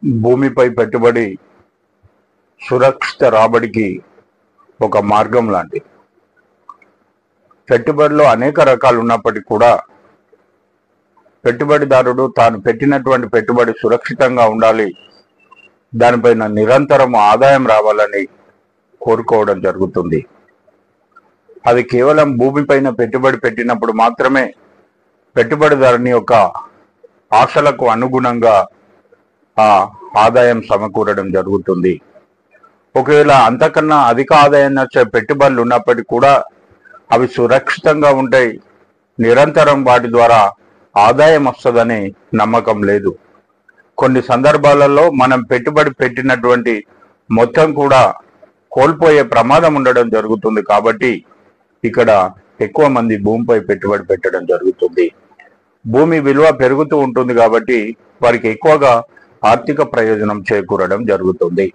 భూమిపై పెట్టుబడి సురక్షిత రాబడికి ఒక మార్గం లాంటిది. పెట్టుబడిలో అనేక రకాలు ఉన్నప్పటికీ కూడా పెట్టుబడిదారుడు తాను పెట్టినటువంటి పెట్టుబడి సురక్షితంగా ఉండాలి, దానిపైన నిరంతరం ఆదాయం రావాలని కోరుకోవడం జరుగుతుంది. అది కేవలం భూమిపైన పెట్టుబడి పెట్టినప్పుడు మాత్రమే పెట్టుబడిదారుని యొక్క ఆశలకు అనుగుణంగా ఆ ఆదాయం సమకూరడం జరుగుతుంది. ఒకవేళ అంతకన్నా అధిక ఆదాయం వచ్చే పెట్టుబడులు ఉన్నప్పటికీ కూడా అవి సురక్షితంగా ఉంటాయి, నిరంతరం వాటి ద్వారా ఆదాయం వస్తుందనే నమ్మకం లేదు. కొన్ని సందర్భాలలో మనం పెట్టుబడి పెట్టినటువంటి మొత్తం కూడా కోల్పోయే ప్రమాదం ఉండడం జరుగుతుంది. కాబట్టి ఇక్కడ ఎక్కువ మంది భూమిపై పెట్టుబడి పెట్టడం జరుగుతుంది. భూమి విలువ పెరుగుతూ ఉంటుంది కాబట్టి వారికి ఎక్కువగా ఆర్థిక ప్రయోజనం చేకూరడం జరుగుతుంది.